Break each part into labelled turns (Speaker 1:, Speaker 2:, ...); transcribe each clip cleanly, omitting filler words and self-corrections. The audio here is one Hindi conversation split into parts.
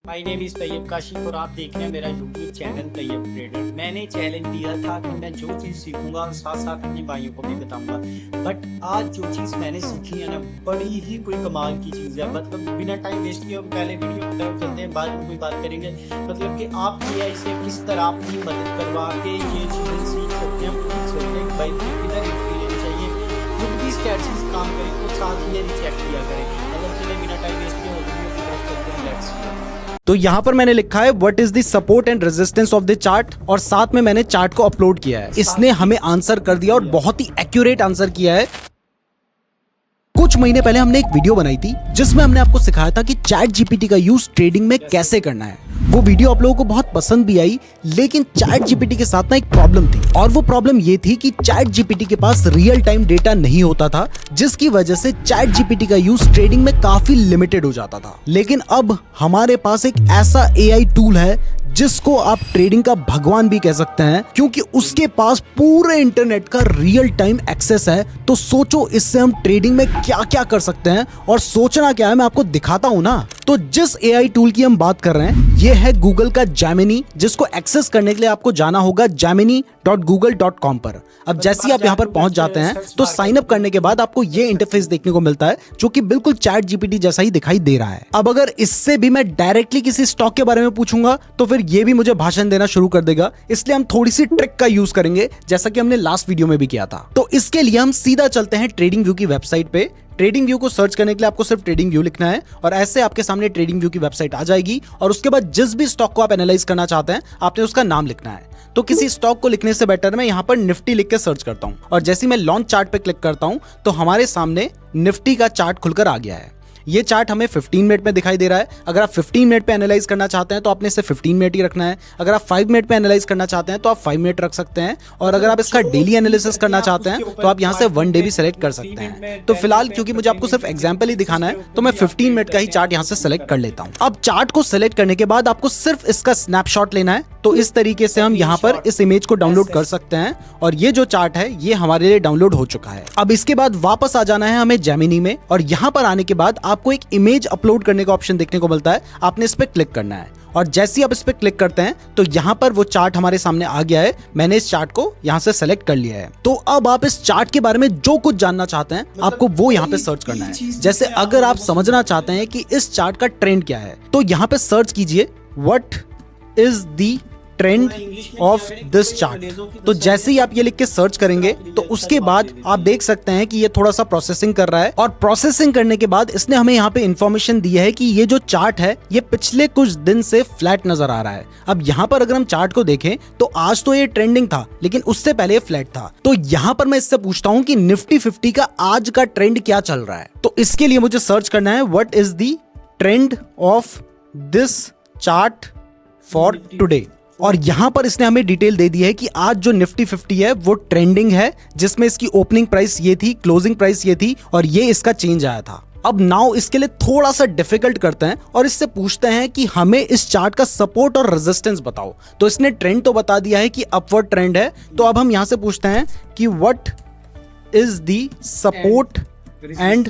Speaker 1: My name is Tayyab Kashif और आप देख रहे हैं मेरा यूट्यूब चैनल तैयब ट्रेडर। मैंने चैलेंज दिया था कि मैं जो चीज़ सीखूंगा साथ साथ अपने भाइयों को भी बताऊंगा, बट आज जो चीज़ मैंने सीखी है ना बड़ी ही कोई कमाल की चीज़ है। मतलब बिना टाइम वेस्ट किए हम पहले वीडियो की तरफ चलते हैं, बाद में कोई बात करेंगे। मतलब कि आप AI से किस तरह अपनी मदद करवा के ये चीज़ें सीख सकते हैं, पूछ सकते हैं भाई किधर एंट्री लेनी चाहिए, खुद भी स्ट्रैटेजीज काम करें और साथ ही ये चेक किया करें। मतलब चलिए बिना टाइम वेस्ट किए वीडियो की तरफ चलते हैं, लेट्स सी।
Speaker 2: तो यहाँ पर मैंने लिखा है what is the support and resistance of the chart और साथ में मैंने चार्ट को अपलोड किया है। इसने हमें आंसर कर दिया और बहुत ही एक्यूरेट आंसर किया है। कुछ महीने पहले हमने एक वीडियो बनाई थी जिसमें हमने आपको सिखाया था कि चैट जीपीटी का यूज ट्रेडिंग में कैसे करना है। वो वीडियो आप लोगों को बहुत पसंद भी आई, लेकिन चैट जीपीटी के साथ ना एक प्रॉब्लम थी और वो प्रॉब्लम ये थी कि चैट जीपीटी के पास रियल टाइम डेटा नहीं होता था, जिसकी वजह से चैट जीपीटी का यूज ट्रेडिंग में काफी लिमिटेड हो जाता था। लेकिन अब हमारे पास एक ऐसा AI टूल है जिसको आप ट्रेडिंग का भगवान भी कह सकते हैं, क्योंकि उसके पास पूरे इंटरनेट का रियल टाइम एक्सेस है। तो सोचो इससे हम ट्रेडिंग में क्या क्या कर सकते हैं, और सोचना क्या है मैं आपको दिखाता हूं ना। तो जिस AI टूल की हम बात कर रहे हैं ये है गूगल का जेमिनी, जिसको एक्सेस करने के लिए आपको जाना होगा gemini.google.com पर। अब जैसे ही आप यहाँ पर पहुंच जाते हैं तो साइन अप करने के बाद आपको ये इंटरफेस देखने को मिलता है जो कि बिल्कुल चैट जीपीटी जैसा ही दिखाई दे रहा है। अब अगर इससे भी मैं डायरेक्टली किसी स्टॉक के बारे में पूछूंगा तो फिर ये भी मुझे भाषण देना शुरू कर देगा, इसलिए हम थोड़ी सी ट्रिक का यूज करेंगे जैसा कि हमने लास्ट वीडियो में भी किया था। तो इसके लिए हम सीधा चलते हैं ट्रेडिंग व्यू की वेबसाइट पे। ट्रेडिंग व्यू को सर्च करने के लिए आपको सिर्फ ट्रेडिंग व्यू लिखना है और ऐसे आपके सामने ट्रेडिंग व्यू की वेबसाइट आ जाएगी, और उसके बाद जिस भी स्टॉक को आप एनालाइज करना चाहते हैं आपने उसका नाम लिखना है। तो किसी स्टॉक को लिखने से बेटर मैं यहाँ पर निफ्टी लिख के सर्च करता हूँ, और जैसे मैं लॉन्च चार्ट पे क्लिक करता हूँ तो हमारे सामने निफ्टी का चार्ट खुलकर आ गया है। ये चार्ट हमें 15 मिनट में दिखाई दे रहा है। अगर आप 15 मिनट पे एनालाइज करना चाहते हैं तो आपने इसे 15 मिनट ही रखना है। अगर आप 5 मिनट पे एनालाइज करना चाहते हैं तो आप 5 मिनट रख सकते हैं, और अगर आप इसका डेली एनालिसिस करना चाहते हैं तो आप यहाँ से 1 डे भी सेलेक्ट कर सकते हैं। तो फिलहाल क्योंकि मुझे आपको सिर्फ एग्जाम्पल ही दिखाना है तो मैं 15 मिनट का ही चार्ट यहाँ से सेलेक्ट कर लेता हूँ। अब चार्ट को सेलेक्ट करने के बाद आपको सिर्फ इसका स्नैपशॉट लेना है। तो इस तरीके से हम यहाँ पर इस इमेज को डाउनलोड कर सकते हैं, और ये जो चार्ट है ये हमारे लिए डाउनलोड हो चुका है। अब इसके बाद वापस आ जाना है हमें जेमिनी में, और यहाँ पर आने के बाद आपको एक इमेज अपलोड करने का ऑप्शन देखने को मिलता है। आपने इस पर क्लिक करना है, और जैसे ही आप इस पर क्लिक करते हैं तो यहाँ पर वो चार्ट हमारे सामने आ गया है। मैंने इस चार्ट को यहाँ से सेलेक्ट कर लिया है। तो अब आप इस चार्ट के बारे में जो कुछ जानना चाहते हैं आपको वो यहाँ पे सर्च करना है। जैसे अगर आप समझना चाहते हैं कि इस चार्ट का ट्रेंड क्या है तो यहाँ पे सर्च कीजिए what is the trend of this chart. तो जैसे ही आप ये लिख के सर्च करेंगे तो उसके बाद आप देख सकते हैं कि ये थोड़ा सा प्रोसेसिंग कर रहा है, और प्रोसेसिंग करने के बाद इसने हमें यहाँ पे इंफॉर्मेशन दी है कि ये जो चार्ट है ये पिछले कुछ दिन से फ्लैट नजर आ रहा है। अब यहाँ पर अगर हम चार्ट को देखें तो आज तो ये ट्रेंडिंग था, लेकिन उससे पहले ये फ्लैट था। तो यहाँ पर मैं इससे पूछता हूँ कि निफ्टी 50 का आज का ट्रेंड क्या चल रहा है। तो इसके लिए मुझे सर्च करना है what is the trend of this chart for today, और यहां पर इसने हमें डिटेल दे दी है कि आज जो निफ्टी 50 है वो ट्रेंडिंग है, जिसमें इसकी ओपनिंग प्राइस ये थी, क्लोजिंग प्राइस ये थी, और ये इसका चेंज आया था। अब नाउ इसके लिए थोड़ा सा डिफिकल्ट करते हैं और इससे पूछते हैं कि हमें इस चार्ट का सपोर्ट और रेजिस्टेंस बताओ। तो इसने ट्रेंड तो बता दिया है कि अपवर्ड ट्रेंड है, तो अब हम यहां से पूछते हैं कि what is the support and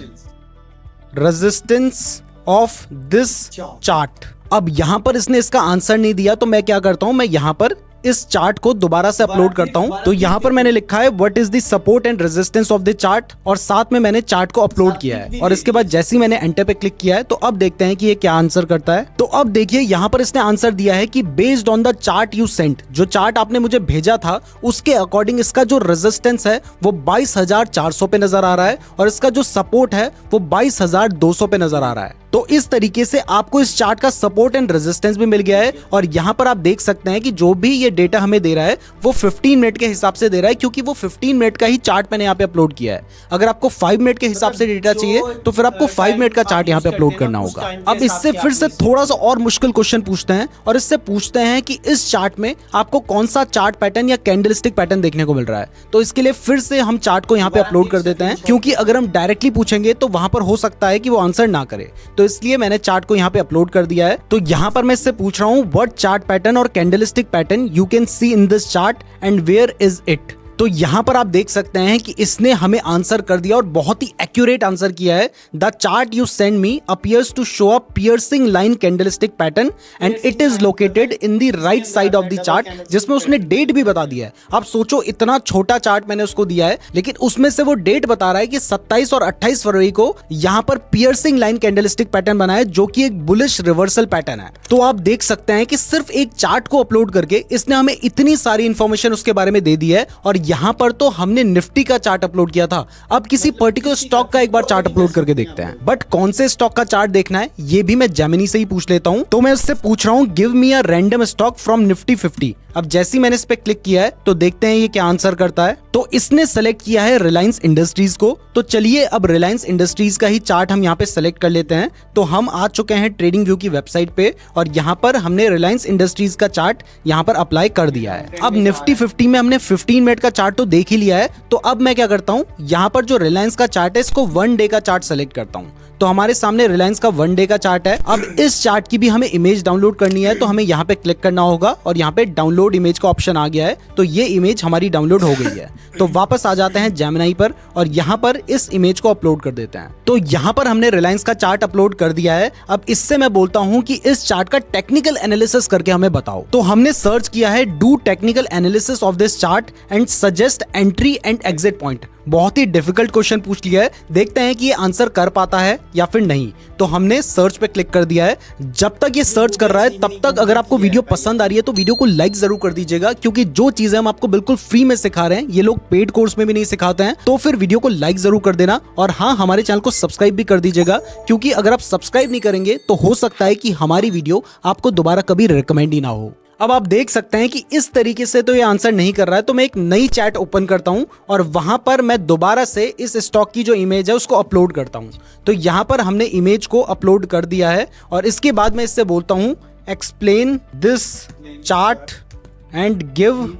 Speaker 2: resistance of this chart. अब यहां पर इसने इसका आंसर नहीं दिया, तो मैं क्या करता हूं, मैं यहां पर इस चार्ट को दोबारा से अपलोड करता हूं। तो यहां पर मैंने लिखा है what is the support and resistance of the chart, और साथ में मैंने चार्ट को अपलोड किया है, और इसके बाद जैसे ही मैंने एंटर पे क्लिक किया है तो अब देखते हैं कि ये क्या आंसर करता है। तो अब देखिए यहां पर इसने आंसर दिया है कि based on the chart you sent, जो चार्ट आपने मुझे भेजा था उसके अकॉर्डिंग इसका जो रेजिस्टेंस है वो 22,400 पे नजर आ रहा है, और इसका जो सपोर्ट है वो 22,200 पे नजर आ रहा है। तो इस तरीके से आपको इस चार्ट का सपोर्ट एंड रेजिस्टेंस भी मिल गया है, और यहां पर आप देख सकते हैं कि जो भी ये डेटा हमें दे रहा है वो 15 मिनट के हिसाब से दे रहा है, क्योंकि वो 15 मिनट का ही चार्ट मैंने यहाँ पे अपलोड किया है। अगर आपको 5 मिनट के हिसाब से डेटा चाहिए तो फिर आपको 5 मिनट का चार्ट यहाँ पे अपलोड करना होगा। अब इससे फिर से थोड़ा सा और मुश्किल क्वेश्चन पूछते हैं, और इससे पूछते हैं कि इस चार्ट में आपको कौन सा चार्ट पैटर्न या कैंडलस्टिक पैटर्न देखने को मिल रहा है। तो इसके लिए फिर से हम चार्ट को यहाँ पे अपलोड कर देते हैं, क्योंकि अगर हम डायरेक्टली पूछेंगे तो वहां पर हो सकता है कि वो आंसर ना करे। तो इसलिए मैंने चार्ट को यहाँ पे अपलोड कर दिया है। तो यहाँ पर मैं इससे पूछ रहा हूँ व्हाट चार्ट पैटर्न और candlestick pattern you can see in this chart and where is it. तो यहाँ पर आप देख सकते हैं कि इसने हमें आंसर कर दिया और बहुत ही एक्यूरेट आंसर किया है। The chart you send me appears to show a piercing line candlestick pattern and it is located in the right side of the chart, जिसमें उसने डेट भी बता दिया है। आप सोचो, इतना छोटा चार्ट मैंने उसको दिया है, लेकिन उसमें से वो डेट बता रहा है कि 27 और 28 फरवरी को यहाँ पर पियर्सिंग लाइन कैंडलस्टिक पैटर्न बना है, जो कि एक बुलिश रिवर्सल पैटर्न है। तो आप देख सकते हैं कि सिर्फ एक चार्ट को अपलोड करके इसने हमें इतनी सारी इंफॉर्मेशन उसके बारे में दे दी है। और यहाँ पर तो हमने निफ्टी का चार्ट अपलोड किया था, अब किसी पर्टिकुलर स्टॉक का एक बार चार्ट अपलोड करके देखते हैं। बट कौन से स्टॉक का चार्ट देखना है ये भी मैं जेमिनी से ही पूछ लेता हूं। तो मैं उससे पूछ रहा हूं, give me a random stock from Nifty 50। अब जैसे ही मैंने इस पे क्लिक किया है तो देखते हैं ये क्या आंसर करता है। तो इसने सेलेक्ट किया है रिलायंस इंडस्ट्रीज को। तो चलिए अब रिलायंस इंडस्ट्रीज का ही चार्ट हम यहाँ पे सेलेक्ट कर लेते हैं। तो हम आ चुके हैं ट्रेडिंग व्यू की वेबसाइट पे और यहाँ पर हमने रिलायंस इंडस्ट्रीज का चार्ट यहाँ पर अप्लाई कर दिया है। अब निफ्टी 50 में हमने 15 मिनट का चार्ट तो देख ही लिया है। तो अब मैं क्या करता हूँ, यहाँ पर जो रिलायंस का चार्ट है इसको 1 डे का चार्ट सेलेक्ट करता हूँ। तो हमारे सामने रिलायंस का 1 डे का चार्ट है। अब इस चार्ट की भी हमें इमेज डाउनलोड करनी है, तो हमें यहाँ पे क्लिक करना होगा और यहाँ पे डाउनलोड इमेज का ऑप्शन आ गया है। तो ये इमेज हमारी डाउनलोड हो गई है। तो वापस आ जाते हैं जेमिनी पर और यहाँ पर इस इमेज को अपलोड कर देते हैं। तो यहाँ पर हमने रिलायंस का चार्ट अपलोड कर दिया है। अब इससे मैं बोलता हूँ कि इस चार्ट का टेक्निकल एनालिसिस करके हमें बताओ। तो हमने सर्च किया है do technical analysis of this chart and suggest entry and exit point. बहुत ही डिफिकल्ट क्वेश्चन पूछ लिया है, देखते हैं कि ये आंसर कर पाता है या फिर नहीं। तो हमने सर्च पे क्लिक कर दिया है। जब तक ये सर्च कर रहा है तब तक अगर आपको वीडियो पसंद आ रही है तो वीडियो को लाइक जरूर कर दीजिएगा, क्योंकि जो चीजें हम आपको बिल्कुल फ्री में सिखा रहे हैं ये लोग पेड कोर्स में भी नहीं सिखाते हैं। तो फिर वीडियो को लाइक जरूर कर देना और हाँ, हमारे चैनल को सब्सक्राइब भी कर दीजिएगा, क्योंकि अगर आप सब्सक्राइब नहीं करेंगे तो हो सकता है कि हमारी वीडियो आपको दोबारा कभी रिकमेंड ही ना हो। अब आप देख सकते हैं कि इस तरीके से तो ये आंसर नहीं कर रहा है। तो मैं एक नई चैट ओपन करता हूं और वहां पर मैं दोबारा से इस स्टॉक की जो इमेज है उसको अपलोड करता हूं। तो यहां पर हमने इमेज को अपलोड कर दिया है और इसके बाद मैं इससे बोलता हूं, explain this chart and give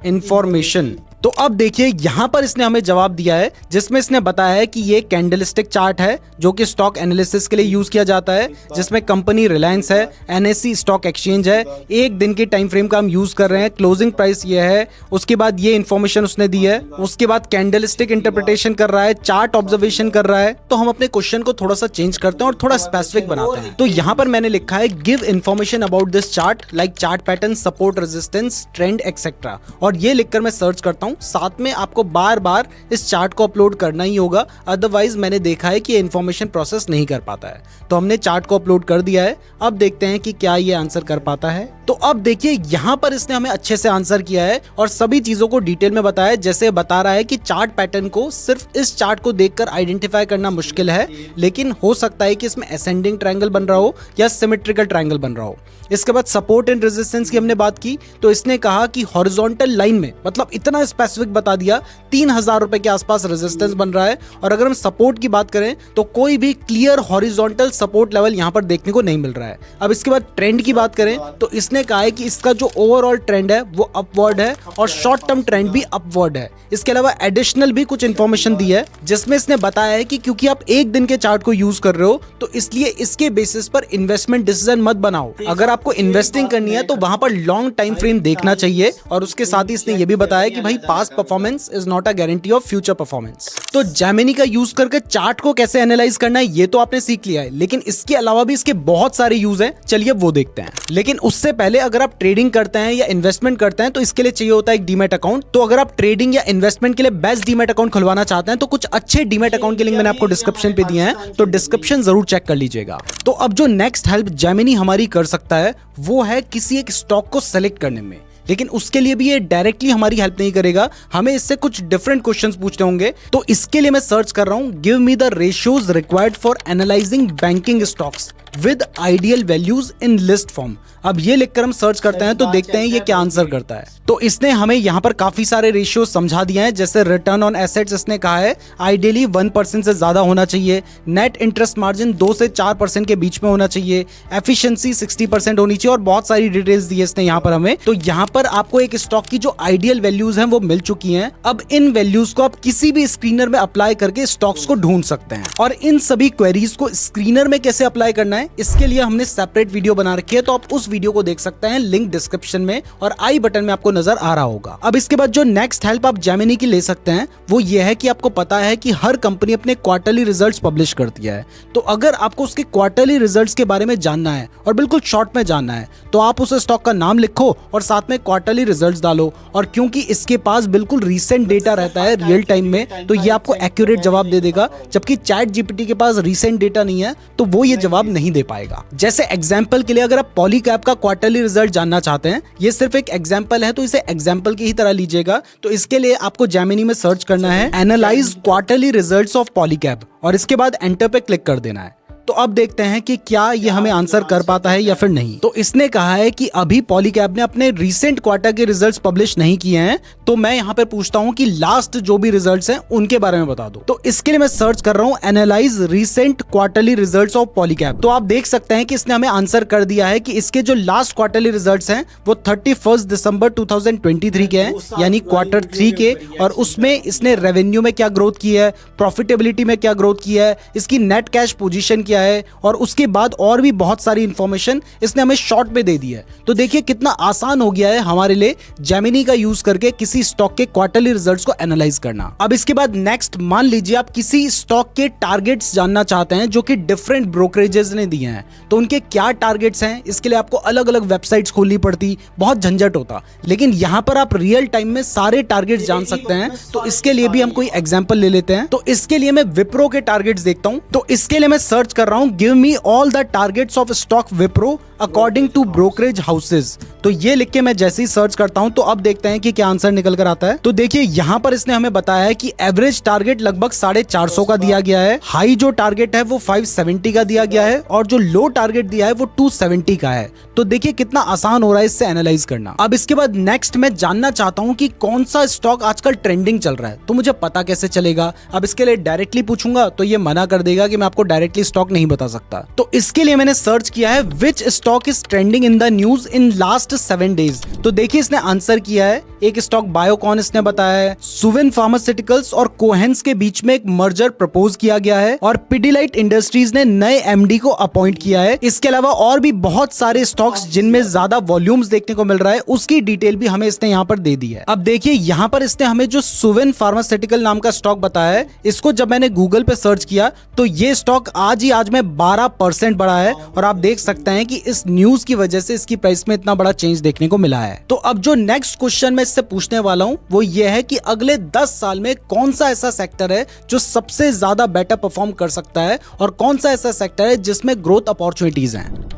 Speaker 2: information. तो अब देखिए यहां पर इसने हमें जवाब दिया है, जिसमें इसने बताया है कि ये कैंडलस्टिक चार्ट है जो कि स्टॉक एनालिसिस के लिए यूज किया जाता है, जिसमें कंपनी रिलायंस है, एनएससी स्टॉक एक्सचेंज है, एक दिन के टाइम फ्रेम का हम यूज कर रहे हैं, क्लोजिंग प्राइस ये है। उसके बाद ये इन्फॉर्मेशन उसने दी है। उसके बाद कैंडलस्टिक इंटरप्रिटेशन कर रहा है, चार्ट ऑब्जर्वेशन कर रहा है। तो हम अपने क्वेश्चन को थोड़ा सा चेंज करते हैं और थोड़ा स्पेसिफिक बनाते हैं। तो यहाँ पर मैंने लिखा है give information about this chart like chart pattern, support, resistance, trend etcetera. और ये लिखकर मैं सर्च करता हूँ। साथ में आपको बार बार इस चार्ट को अपलोड करना ही होगा, अदरवाइज मैंने देखा है कि ये इंफॉर्मेशन प्रोसेस नहीं कर पाता है। तो हमने चार्ट को अपलोड कर दिया है। अब देखते हैं कि क्या ये आंसर कर पाता है। तो अब देखिए यहां पर इसने हमें अच्छे से आंसर किया है और सभी चीजों को डिटेल में बताया। जैसे बता रहा है कि चार्ट पैटर्न को सिर्फ इस चार्ट को देखकर आइडेंटिफाई करना मुश्किल है, लेकिन हो सकता है कि इसमें असेंडिंग ट्रायंगल बन रहा हो या सिमेट्रिकल ट्रायंगल बन रहा हो। इसके बाद सपोर्ट एंड रेजिस्टेंस की हमने बात की, तो इसने कहा कि हॉरिजॉन्टल लाइन में, मतलब इतना स्पेसिफिक बता दिया, 3000 रुपए के आसपास रेजिस्टेंस बन रहा है। और अगर हम सपोर्ट की बात करें तो कोई भी क्लियर हॉरिजॉन्टल सपोर्ट लेवल यहां पर देखने को नहीं मिल रहा है। अब इसके बाद ट्रेंड की बात करें तो इसने कहा है कि इसका जो ओवरऑल ट्रेंड है वो अपवर्ड है और शॉर्ट टर्म ट्रेंड भी अपवर्ड है। इसके अलावा एडिशनल भी कुछ इंफॉर्मेशन दी है, जिसमें इसने बताया है कि क्योंकि आप एक दिन के चार्ट को यूज कर रहे हो तो इसलिए इसके बेसिस पर इन्वेस्टमेंट डिसीजन मत बनाओ। अगर आपको इन्वेस्टिंग करनी है तो वहां पर लॉन्ग टाइम फ्रेम देखना चाहिए। और उसके साथ ही इसने ये भी बताया कि भाई past performance is not a guarantee of future performance. तो जेमिनी का यूज करके चार्ट को कैसे एनालाइज करना है ये तो आपने सीख लिया है, लेकिन इसके अलावा भी इसके बहुत सारे यूज हैं। चलिए वो देखते हैं। लेकिन उससे पहले अगर आप ट्रेडिंग करते हैं या इन्वेस्टमेंट करते हैं तो इसके लिए चाहिए होता है एक डीमैट अकाउंट। तो अगर आप ट्रेडिंग या इन्वेस्टमेंट के लिए बेस्ट डीमैट अकाउंट खुलवाना चाहते हैं तो कुछ अच्छे डीमैट अकाउंट के लिंक मैंने आपको डिस्क्रिप्शन पे दिए हैं, तो डिस्क्रिप्शन जरूर चेक कर लीजिएगा। तो अब जो नेक्स्ट हेल्प जेमिनी हमारी कर सकता है वो है किसी एक स्टॉक को सेलेक्ट करने में। लेकिन उसके लिए भी ये डायरेक्टली हमारी हेल्प नहीं करेगा, हमें इससे कुछ डिफरेंट क्वेश्चंस पूछने होंगे। तो इसके लिए मैं सर्च कर रहा हूं, give me the ratios required for analysing banking stocks with ideal values in list form. अब ये लिखकर हम सर्च करते हैं तो देखते हैं ये क्या आंसर करता है। तो इसने हमें यहाँ पर काफी सारे रेशियो समझा दिए हैं। जैसे रिटर्न ऑन एसेट्स इसने कहा है आइडियली 1% से ज्यादा होना चाहिए, नेट इंटरेस्ट मार्जिन 2 से 4% के बीच में होना चाहिए, एफिशिएंसी 60% होनी चाहिए और बहुत सारी डिटेल्स दी है इसने यहाँ पर हमें। तो यहाँ पर आपको एक स्टॉक की जो आइडियल वैल्यूज हैं वो मिल चुकी हैं। अब इन वैल्यूज को आप किसी भी स्क्रीनर में अप्लाई करके स्टॉक्स को ढूंढ सकते हैं। और इन सभी क्वेरीज को स्क्रीनर में कैसे अप्लाई करना है है, इसके लिए हमने सेपरेट वीडियो बना रखी है, तो आप उस वीडियो को देख सकते हैं, लिंक डिस्क्रिप्शन में और आई बटन में आपको नजर आ रहा होगा। अब इसके बाद जो नेक्स्ट हेल्प आप जेमिनी की ले सकते हैं वो ये है कि आपको पता है कि हर कंपनी अपने क्वार्टरली रिजल्ट्स पब्लिश करती है, तो अगर आपको उसके क्वार्टरली रिजल्ट्स के बारे में जानना है और बिल्कुल शॉर्ट में जानना है तो आप उस स्टॉक का नाम लिखो और साथ में क्वार्टरली रिजल्ट्स डालो, और क्योंकि इसके पास बिल्कुल रीसेंट डेटा रहता है रियल टाइम में, तो ये आपको एक्यूरेट जवाब दे देगा, जबकि चैट जीपीटी के पास रीसेंट डेटा नहीं है तो वो ये जवाब नहीं दे पाएगा। जैसे एग्जांपल के लिए अगर आप पॉलीकैब का क्वार्टरली रिजल्ट जानना चाहते हैं, ये सिर्फ एक एग्जांपल है तो इसे एग्जांपल की ही तरह लीजिएगा, तो इसके लिए आपको जेमिनी में सर्च करना है analyse quarterly results of Polycab और इसके बाद एंटर पे क्लिक कर देना है। तो अब देखते हैं कि क्या ये हमें आंसर कर पाता है या फिर नहीं। तो इसने कहा है कि अभी पॉलीकैब ने अपने रीसेंट क्वार्टर के रिजल्ट्स पब्लिश नहीं किए हैं, तो मैं यहाँ पे पूछता हूँ कि लास्ट जो भी रिजल्ट्स हैं उनके बारे में बता दो। तो इसके लिए मैं सर्च कर रहा हूँ analyse recent quarterly results of Polycab. तो आप देख सकते हैं कि इसने हमें आंसर कर दिया है कि इसके जो लास्ट क्वार्टरली रिजल्ट्स हैं वो 31 दिसंबर 2023 के हैं, यानी क्वार्टर 3 के, और उसमें इसने रेवेन्यू में क्या ग्रोथ की है, प्रॉफिटेबिलिटी में क्या ग्रोथ की है, इसकी नेट कैश पोजीशन क्या है, और उसके बाद और भी बहुत सारी इंफॉर्मेशन इसने हमें शॉर्ट में दे दी है। तो देखिए कितना आसान हो गया है हमारे लिए जेमिनी का यूज करके किसी स्टॉक के क्वार्टरली रिजल्ट्स को एनालाइज करना। अब इसके बाद नेक्स्ट, मान लीजिए आप किसी स्टॉक के टारगेट्स जानना चाहते हैं जो कि डिफरेंट ब्रोकरेजेस ने दिए हैं, तो उनके क्या टारगेट्स हैं, इसके लिए आपको अलग अलग वेबसाइट्स खोलनी पड़ती, बहुत झंझट होता, लेकिन यहां पर आप रियल टाइम में सारे टारगेट्स जान सकते हैं। तो इसके लिए भी हम कोई एग्जांपल ले लेते हैं। तो इसके लिए मैं विप्रो के टारगेट्स देखता हूं, तो इसके लिए मैं सर्च कर रहा हूं give me all the targets of stock Wipro according to brokerage houses. तो ये लिख के मैं जैसे ही सर्च करता हूं तो अब देखते हैं कि क्या आंसर निकल कर आता है। तो देखिए यहां पर इसने हमें बताया है कि एवरेज टारगेट लगभग 450 का दिया गया है, हाई जो टारगेट है वो 570 का दिया गया है, और जो लो टारगेट दिया है वो 270 का है। तो देखिए कितना आसान हो रहा है इससे एनालाइज करना। अब इसके बाद नेक्स्ट मैं जानना चाहता हूं कि कौन सा स्टॉक आजकल ट्रेंडिंग चल रहा है, तो मुझे पता कैसे चलेगा। अब इसके लिए डायरेक्टली पूछूंगा तो ये मना कर देगा कि मैं आपको डायरेक्टली स्टॉक नहीं बता सकता। तो इसके लिए मैंने सर्च किया है विच stock is trending in the news in last 7 days. तो देखिए इसने आंसर किया है, एक स्टॉक बायोकॉन इसने बताया है, सुवेन फार्मास्यूटिकल्स और कोहेंस के बीच में एक मर्जर प्रपोज किया गया है, और पिडिलाइट इंडस्ट्रीज ने नए एमडी को अपॉइंट किया है। इसके अलावा और भी बहुत सारे स्टॉक्स जिनमें ज्यादा वॉल्यूम्स देखने को मिल रहा है उसकी डिटेल भी हमें इसने यहाँ पर दे दी है। अब देखिए यहाँ पर इसने हमें जो सुवेन फार्मास्यूटिकल नाम का स्टॉक बताया है, इसको जब मैंने गूगल पे सर्च किया तो ये स्टॉक आज में 12% बढ़ा है, और आप देख सकते हैं कि इस न्यूज की वजह से इसकी प्राइस में इतना बड़ा चेंज देखने को मिला है। तो अब जो नेक्स्ट क्वेश्चन मैं इससे पूछने वाला हूं वो ये है कि अगले 10 साल में कौन सा ऐसा सेक्टर है जो सबसे ज्यादा बेटर परफॉर्म कर सकता है, और कौन सा ऐसा सेक्टर है जिसमें ग्रोथ अपॉर्चुनिटीज हैं।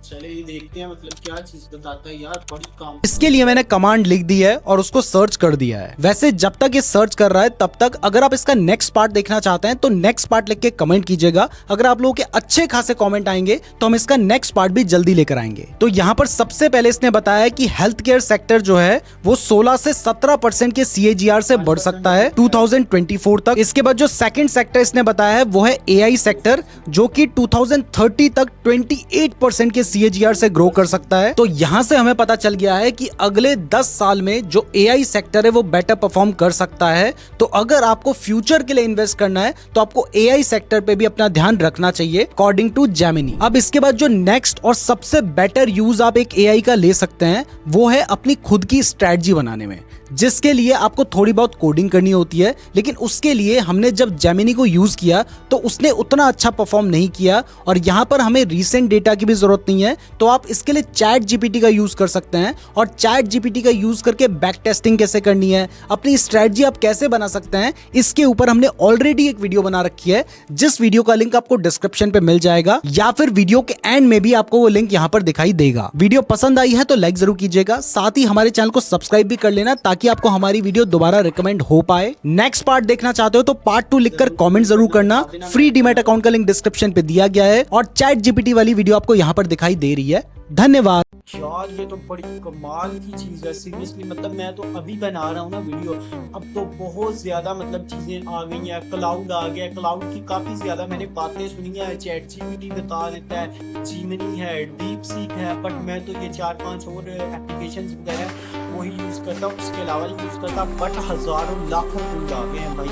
Speaker 1: चलिए देखते हैं मतलब क्या चीज बताता है यार, बड़ी काम।
Speaker 2: इसके लिए मैंने कमांड लिख दी है और उसको सर्च कर दिया है। वैसे जब तक ये सर्च कर रहा है तब तक अगर आप इसका नेक्स्ट पार्ट देखना चाहते हैं तो नेक्स्ट पार्ट लिख के कमेंट कीजिएगा। अगर आप लोगों के अच्छे खासे कमेंट आएंगे तो हम इसका नेक्स्ट पार्ट भी जल्दी लेकर आएंगे। तो यहाँ पर सबसे पहले इसने बताया है कि हेल्थ केयर सेक्टर जो है वो 16 से 17% के CAGR से बढ़ सकता है 2024 तक। इसके बाद जो सेकंड सेक्टर इसने बताया है वो है AI सेक्टर, जो कि 2030 तक 28% के CAGR से ग्रो कर सकता है। तो यहां से हमें पता चल गया है कि अगले 10 साल में जो AI सेक्टर है वो बेटर परफॉर्म कर सकता है। तो अगर आपको फ्यूचर के लिए इन्वेस्ट करना है तो आपको AI सेक्टर पे भी अपना ध्यान रखना चाहिए अकॉर्डिंग टू जेमिनी। अब इसके बाद जो नेक्स्ट और सबसे बेटर यूज आप एक AI का ले सकते हैं वो है अपनी खुद की स्ट्रेटजी बनाने में, जिसके लिए आपको थोड़ी बहुत कोडिंग करनी होती है, लेकिन उसके लिए हमने जब जेमिनी को यूज किया तो उसने उतना अच्छा परफॉर्म नहीं किया, और यहाँ पर हमें रीसेंट डेटा की भी जरूरत नहीं है। तो आप इसके लिए चैट जीपीटी का यूज कर सकते हैं, और चैट जीपीटी का यूज करके बैक टेस्टिंग कैसे करनी है, अपनी स्ट्रेटजी आप कैसे बना सकते हैं, इसके ऊपर हमने ऑलरेडी एक वीडियो बना रखी है, जिस वीडियो का लिंक आपको डिस्क्रिप्शन पे मिल जाएगा, या फिर वीडियो के एंड में भी आपको वो लिंक यहाँ पर दिखाई देगा। वीडियो पसंद आई है तो लाइक जरूर कीजिएगा, साथ ही हमारे चैनल को सब्सक्राइब भी कर लेना ताकि आपको हमारी वीडियो दोबारा रिकमेंड हो पाए। नेक्स्ट पार्ट देखना चाहते हो तो पार्ट 2 लिखकर कमेंट जरूर करना। फ्री डीमैट अकाउंट का लिंक डिस्क्रिप्शन पे दिया गया है, और चैट जीपीटी वाली वीडियो आपको यहाँ पर दिखाई दे रही है। धन्यवाद।
Speaker 1: यार ये तो बड़ी कमाल की चीज है सीरियसली, मतलब मैं तो अभी बना रहा हूँ ना वीडियो, अब तो बहुत ज्यादा मतलब चीजें आ गई हैं, क्लाउड आ गया, क्लाउड की काफी ज्यादा मैंने बातें सुनी है, चैट जीपीटी बता देता है, जीमिनी है, डीप सीक है, बट मैं तो ये 4-5 और एप्लीकेशंस वगैरह वही यूज करता हूँ, उसके अलावा यूज करता, बट हजारों लाखों टूल आ गए हैं भाई।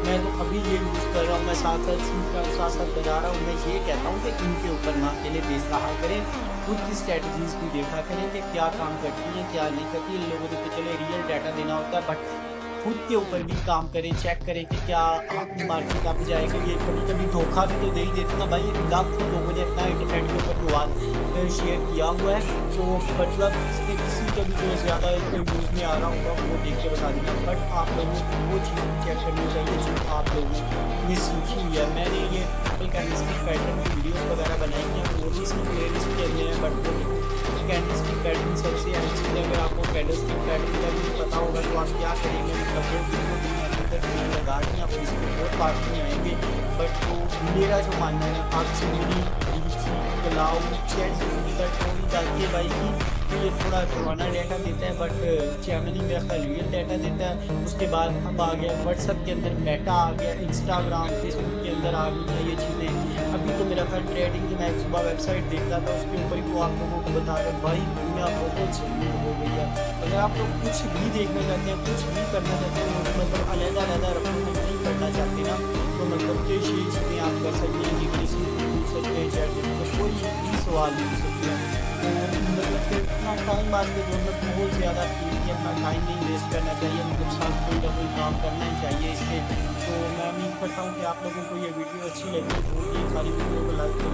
Speaker 1: ये मैं तो अभी ये यूज़ कर रहा हूँ, मैं साथ साथ सीख रहा हूँ, साथ साथ बजा रहा हूँ। मैं ये कहता हूँ कि इनके ऊपर ना अकेले बेस रहा करें, खुद की स्ट्रैटेजीज़ भी देखा करें कि क्या काम करती हैं क्या नहीं करती। इन लोगों ने तो चले रियल डाटा देना होता है, बट खुद के ऊपर भी काम करें, चेक करें कि क्या आपकी मार्केट आप जाएगी। ये कभी-कभी धोखा भी तो दे ही देते ना भाई, लाखों लोगों ने अपना इंटरनेट के ऊपर विवाद शेयर किया हुआ है, तो मतलब इसमें किसी का भी जो ज़्यादा कोई यूज़ में आ रहा होगा वो देख के बता देना। बट आप लोगों को वो चीज़ भी चेक करनी चाहिए जो आप लोगों ने सीखी हुई है। मैंने ये ट्रिपल कैंडलस्टिक पैटर्न की वीडियोज़ वगैरह बनाई हैं, वो भी इसमें प्लेलिस्ट के अंदर है। बट कैंडलस्टिक पैटर्न सबसे अहम चीज़ है। अगर आपको कैंडलस्टिक पैटर्न का भी पता होगा तो आप क्या करेंगे, मतलब वो वीडियो लगा के आप इसके बहुत पार्ट में आएंगे। बट तो मेरा जो मानना है, आपसे मेरी क्लाउड चैट का टोन डालती है भाई की, तो ये थोड़ा पुराना डाटा देता है, बट चैनल मेरा ख्याल रियल डाटा देता है। उसके बाद अब आ गया व्हाट्सएप के अंदर मेटा आ गया, इंस्टाग्राम फेसबुक के अंदर आ गई है ये चीज़ें। अभी तो मेरा ख्याल ट्रेडिंग की मैं सुबह वेबसाइट देखता था, उसके ऊपर ही वो आप लोगों को बता रहे भाई दुनिया बहुत चेंज हो गई है। अगर आप लोग कुछ भी देखना चाहते हैं, कुछ भी करना चाहते हैं, मतलब अलग-अलग रकम नहीं करना चाहते ना, तो मतलब कि ये चीज़ें आप कर सकते हैं कि किसी को पूछ सकते हैं, चैट तो कोई भी सवाल पूछ सकते हैं। तो मतलब कि इतना टाइम बाद में जो मतलब बहुत ज़्यादा कीमती अपना टाइम नहीं वेस्ट करना चाहिए, मतलब साथ कोई ना कोई काम करना ही चाहिए इसके। तो मैं उम्मीद करता हूँ कि आप लोगों को ये वीडियो अच्छी लगी, तो ये सारी वीडियो को लाइक